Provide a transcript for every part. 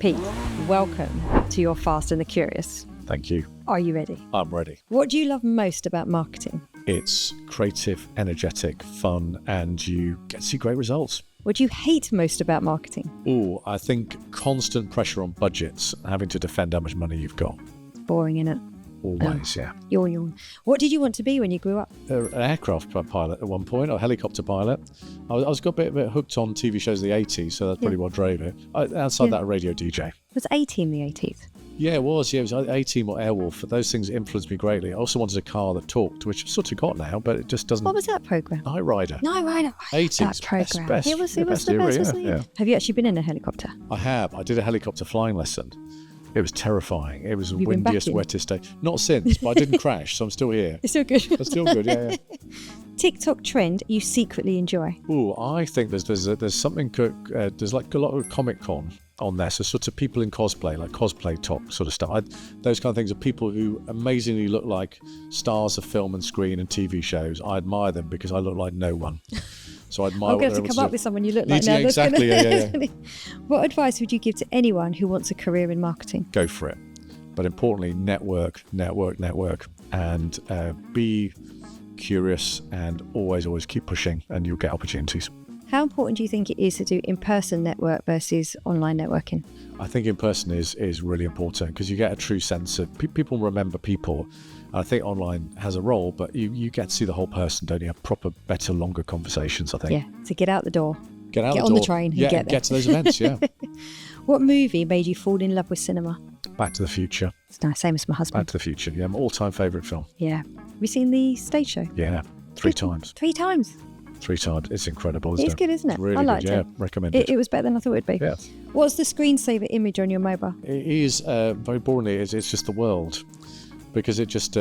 Pete, welcome to Your Fast and the Curious. Thank you. Are you ready? I'm ready. What do you love most about marketing? It's creative, energetic, fun, and you get to see great results. What do you hate most about marketing? I think constant pressure on budgets, having to defend how much money you've got. It's boring, isn't it? Always, yeah. Yawn. What did you want to be when you grew up? An aircraft pilot at one point, or a helicopter pilot. I was got a bit hooked on TV shows of the 80s, so that's probably what drove it. Outside that, a radio DJ. Was A-Team the 80s? Yeah, it was. Yeah, it was A-Team or Airwolf. Those things influenced me greatly. I also wanted a car that talked, which I've sort of got now, but it just doesn't. What was that programme? Night Rider. 80s. That programme. Best, it was the best, era, wasn't it? yeah. Have you actually been in a helicopter? I have. I did a helicopter flying lesson. It was terrifying. It was the Have you been back windiest, in? wettest day. Not since, but I didn't crash, so I'm still here. It's still good. It's still good, yeah. TikTok trend you secretly enjoy? I think there's something, there's like a lot of Comic-Con on there, so sort of people in cosplay, like cosplay top sort of stuff. Those kind of things are people who amazingly look like stars of film and screen and TV shows. I admire them because I look like no one. So I admire I'm going to have to come up with someone you look like now. Yeah, exactly. Yeah. What advice would you give to anyone who wants a career in marketing? Go for it. But importantly, network, and be curious and always keep pushing, and you'll get opportunities. How important do you think it is to do in-person network versus online networking? I think in-person is really important because you get a true sense of people remember people. I think online has a role, but you get to see the whole person, don't you? Have proper, better, longer conversations, I think. Yeah, so get out the door. Get on the train and get there. Get to those events, yeah. What movie made you fall in love with cinema? Back to the Future. It's nice, same as my husband. Back to the Future, yeah. My all-time favourite film. Yeah. Have you seen the stage show? Yeah, 3 times. 3 times? 3 times. It's incredible, isn't it? It's good, isn't it? It's really I liked good, yeah. it. Recommend it. It was better than I thought it'd be. Yeah. What's the screensaver image on your mobile? It is, very boringly, it's just the world. Because it just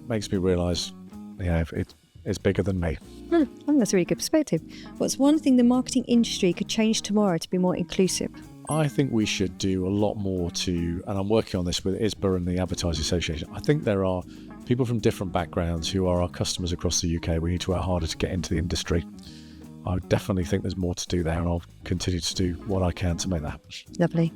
makes me realise, it's bigger than me. I think that's a really good perspective. What's one thing the marketing industry could change tomorrow to be more inclusive? I think we should do a lot more and I'm working on this with ISBA and the Advertising Association. I think there are people from different backgrounds who are our customers across the UK. We need to work harder to get into the industry. I definitely think there's more to do there, and I'll continue to do what I can to make that happen. Lovely.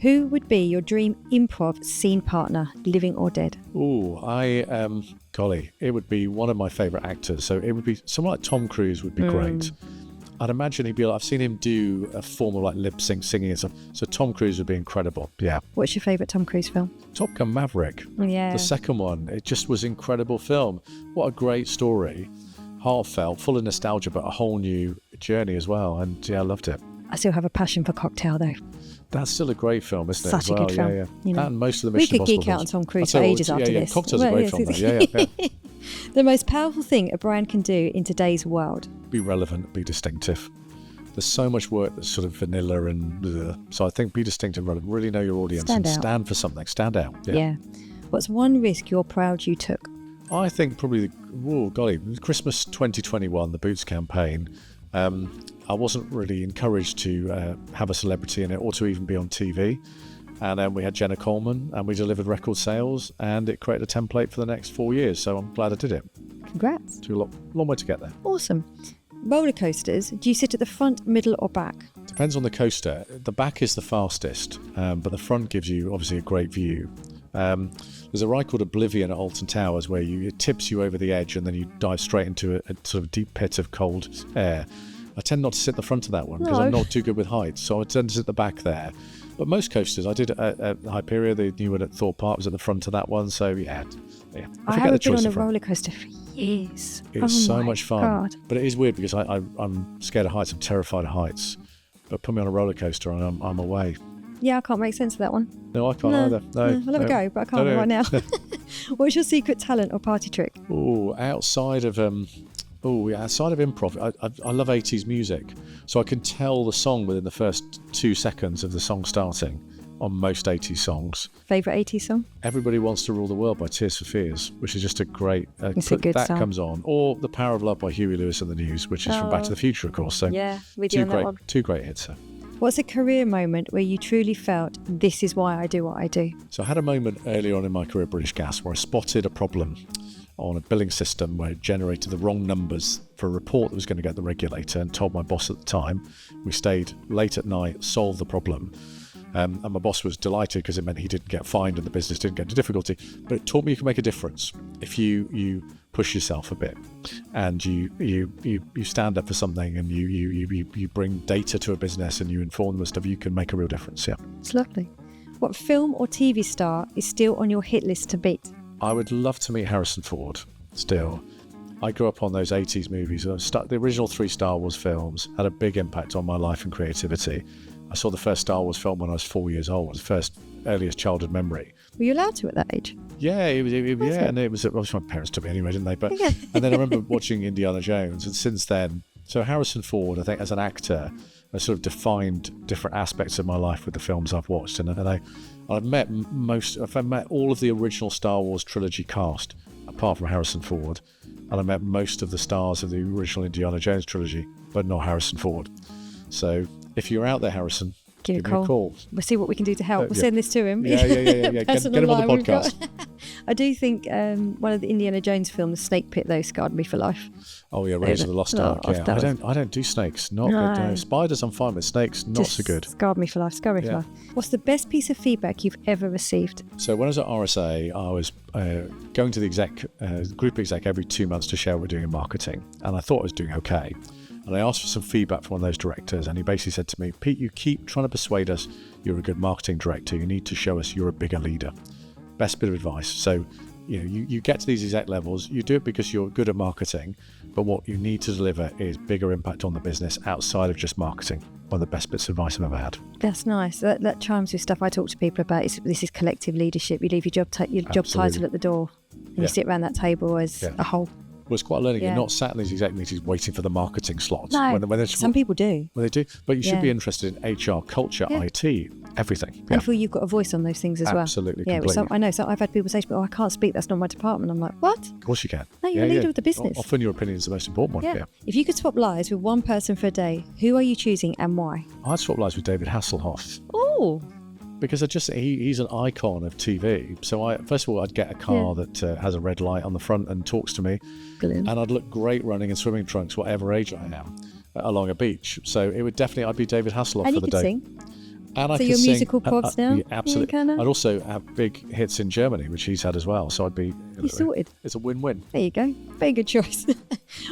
Who would be your dream improv scene partner, living or dead? It would be one of my favourite actors. So it would be someone like Tom Cruise would be great. I'd imagine he'd be like, I've seen him do a form of like lip sync singing and stuff. So Tom Cruise would be incredible. Yeah. What's your favourite Tom Cruise film? Top Gun Maverick. Yeah. The second one. It just was an incredible film. What a great story. Heartfelt, full of nostalgia, but a whole new journey as well. And yeah, I loved it. I still have a passion for Cocktail though. That's still a great film, isn't it? Such a good film. Yeah. You know, and most of the we Mission could Impossible geek out on films. Tom Cruise for ages after this. Cocktail's a great film though. Yeah. The most powerful thing a brand can do in today's world? Be relevant, be distinctive. There's so much work that's sort of vanilla and so I think be distinctive, relevant, really know your audience and stand for something, stand out. Yeah. What's one risk you're proud you took? I think probably Christmas 2021, the Boots campaign. I wasn't really encouraged to have a celebrity in it or to even be on TV. And then we had Jenna Coleman and we delivered record sales and it created a template for the next 4 years. So I'm glad I did it. Congrats. Too long way to get there. Awesome. Roller coasters, do you sit at the front, middle or back? Depends on the coaster. The back is the fastest, but the front gives you obviously a great view. There's a ride called Oblivion at Alton Towers where it tips you over the edge and then you dive straight into a sort of deep pit of cold air. I tend not to sit at the front of that one because I'm not too good with heights, so I tend to sit at the back there. But most coasters, I did at Hyperia, the new one at Thorpe Park was at the front of that one, so yeah. I haven't been on a roller coaster for years. It's so much fun. God. But it is weird because I'm scared of heights, I'm terrified of heights. But put me on a roller coaster and I'm away. Yeah, I can't make sense of that one. No, I can't either. No, I'll have a go, but I can't right now. What's your secret talent or party trick? Outside of improv, I love 80s music. So I can tell the song within the first 2 seconds of the song starting on most 80s songs. Favourite 80s song? Everybody Wants to Rule the World by Tears for Fears, which is just a great... it's a good song. Comes on. Or The Power of Love by Huey Lewis and the News, which is from Back to the Future, of course. So yeah, with you on that one. 2 great hits. What's a career moment where you truly felt, this is why I do what I do? So I had a moment early on in my career at British Gas where I spotted a problem on a billing system where it generated the wrong numbers for a report that was going to get the regulator, and told my boss at the time. We stayed late at night, solved the problem. And my boss was delighted because it meant he didn't get fined and the business didn't get into difficulty. But it taught me you can make a difference if you push yourself a bit, and you stand up for something, and you bring data to a business and you inform them of stuff. You can make a real difference. Yeah, it's lovely. What film or TV star is still on your hit list to beat? I would love to meet Harrison Ford. Still, I grew up on those 80s movies. The original 3 Star Wars films had a big impact on my life and creativity. I saw the first Star Wars film when I was 4 years old. It was the first earliest childhood memory. Were you allowed to at that age? Yeah, and it was obviously my parents took me anyway, didn't they? But and then I remember watching Indiana Jones, and since then, so Harrison Ford, I think, as an actor, has sort of defined different aspects of my life with the films I've watched, and I've met all of the original Star Wars trilogy cast, apart from Harrison Ford, and I met most of the stars of the original Indiana Jones trilogy, but not Harrison Ford. So if you're out there, Harrison, give me a call. We'll see what we can do to help. We'll send this to him. Yeah. Get him on the podcast. I do think one of the Indiana Jones films, Snake Pit, though, scarred me for life. Oh yeah, Raiders of the Lost Ark. Yeah, I don't do snakes. Not good. No. Spiders, I'm fine with. Snakes, not so good. Scarred me for life. For life. What's the best piece of feedback you've ever received? So when I was at RSA, I was going to the group exec every 2 months to share what we're doing in marketing, and I thought I was doing okay. And I asked for some feedback from one of those directors, and he basically said to me, Pete, you keep trying to persuade us you're a good marketing director. You need to show us you're a bigger leader. Best bit of advice. So, you get to these exec levels, you do it because you're good at marketing, but what you need to deliver is bigger impact on the business outside of just marketing. One of the best bits of advice I've ever had. That's nice. That chimes with stuff I talk to people about. This is collective leadership. You leave your job title at the door, and you sit around that table as a whole. Well, it's quite learning. You're not sat in these exec meetings waiting for the marketing slots. No, some people do. Well, they do. But you should be interested in HR, culture, IT, everything. I feel you've got a voice on those things as well. Absolutely. Yeah, I know. So I've had people say to me, I can't speak. That's not my department. I'm like, what? Of course you can. No, you're a leader of the business. Often your opinion is the most important one. Yeah. If you could swap lives with one person for a day, who are you choosing and why? I'd swap lives with David Hasselhoff. Oh. Because he's an icon of TV. So first of all, I'd get a car that has a red light on the front and talks to me. Brilliant. And I'd look great running in swimming trunks, whatever age I am, along a beach. So it would I'd be David Hasselhoff for the day. Sing. And I so could you're sing, musical pods now? Yeah, absolutely. I'd also have big hits in Germany, which he's had as well. So I'd be... You sorted. It's a win-win. There you go. Very good choice.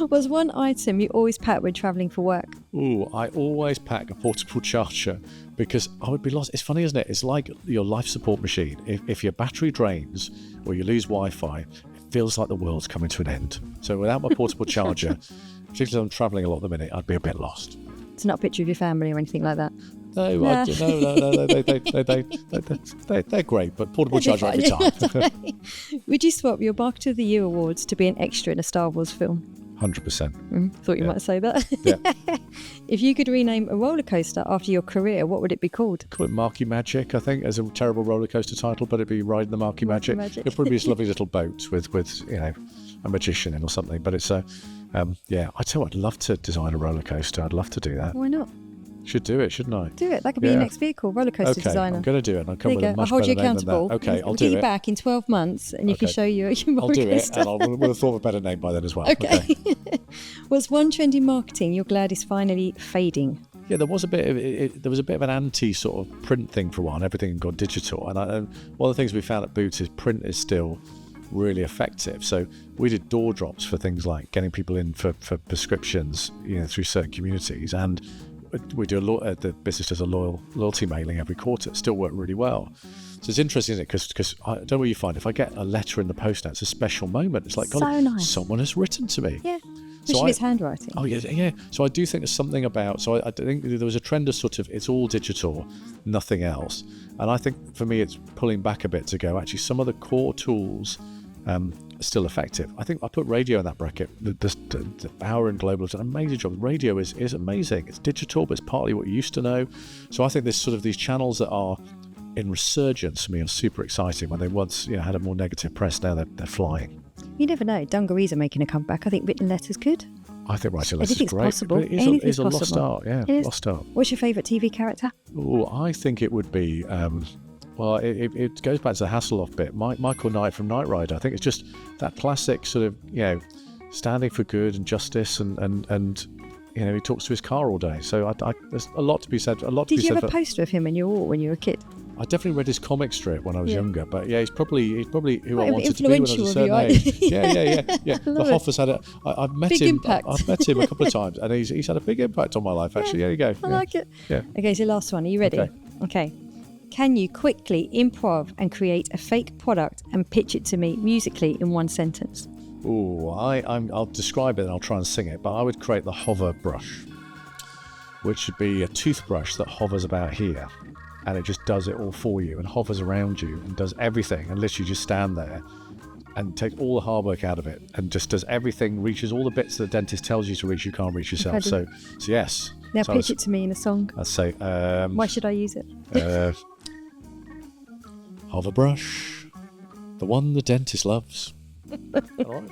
Was one item you always pack when travelling for work? Ooh, I always pack a portable charger because I would be lost. It's funny, isn't it? It's like your life support machine. If your battery drains or you lose Wi-Fi, it feels like the world's coming to an end. So without my portable charger, particularly if I'm travelling a lot at the minute, I'd be a bit lost. It's not a picture of your family or anything like that? No, they're great, but portable charger every time. Would you swap your Marketer of the Year awards to be an extra in a Star Wars film? 100%. Thought you might say that. Yeah. If you could rename a roller coaster after your career, what would it be called? Call it Markey Magic, I think, as a terrible roller coaster title, but it'd be Riding the Markey Magic. It'd probably be this lovely little boat with a magician in or something. But it's I tell you, I'd love to design a roller coaster. I'd love to do that. Why not? Should do it, shouldn't I? Do it. That could be your next vehicle, roller coaster designer. I'm going to do it. I'll come with a much I'll hold better you name than that. accountable. Okay, I'll do it. We'll get you back in 12 months and you can show your roller coaster. I'll do it, and we'll have thought of a better name by then as well. Okay. Was one trend in marketing you're glad is finally fading? Yeah, there was a bit of an anti sort of print thing for a while. Everything had gone digital, and one of the things we found at Boots is print is still really effective. So we did door drops for things like getting people in for prescriptions, through certain communities, and we do the business does a loyalty mailing every quarter. It still worked really well. So it's interesting, isn't it? Because I don't know what you find. If I get a letter in the post now, it's a special moment. It's like, so nice. Someone has written to me. Yeah. Especially it's handwriting. Oh, yeah. So I do think there's something about... So I think there was a trend of sort of, it's all digital, nothing else. And I think for me, it's pulling back a bit to go, actually, some of the core tools are still effective. I think I put radio in that bracket. The Power and Global has done an amazing job. Radio is amazing. It's digital, but it's partly what you used to know. So I think there's sort of these channels that are in resurgence for me are super exciting. When they once had a more negative press, now they're flying. You never know. Dungarees are making a comeback. I think written letters could. I think writing letters is great. Possible. It is a lost art. Yeah, lost art. What's your favourite TV character? Oh, I think it would be... well, it goes back to the Hasselhoff bit. Michael Knight from Knight Rider. I think it's just that classic sort of, standing for good and justice and he talks to his car all day. So there's a lot to be said. Did you have a poster of him in your wall when you were a kid? I definitely read his comic strip when I was younger, but he's probably who I wanted to be when I was a influential certain of you, age. Yeah. The Hoffa's had I've met big him. impact. I've met him a couple of times, and he's had a big impact on my life. Actually, there you go. I like it. Yeah. Okay, so last one. Are you ready? Okay. Can you quickly improv and create a fake product and pitch it to me musically in one sentence? Ooh, I'll describe it and I'll try and sing it, but I would create the hover brush, which should be a toothbrush that hovers about here, and it just does it all for you and hovers around you and does everything, and literally just stand there and takes all the hard work out of it and just does everything, reaches all the bits that the dentist tells you to reach, you can't reach yourself. So yes. Now pitch it to me in a song. I'd say... why should I use it? Hover brush, the one the dentist loves. All right.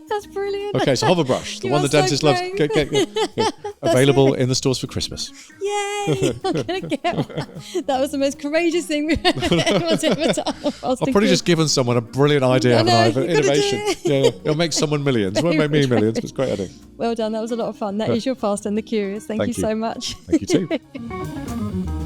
That's brilliant. Okay, so hover brush, the one the dentist loves. Yeah. Available in the stores for Christmas. Yay! I'm gonna get one. That was the most courageous thing anyone's ever done. I've probably just given someone a brilliant idea, haven't I? Of innovation. Yeah, it'll make someone millions. It won't make me millions, but it's great idea. Well done. That was a lot of fun. That is your Fast and the Curious. Thank you so much. Thank you too.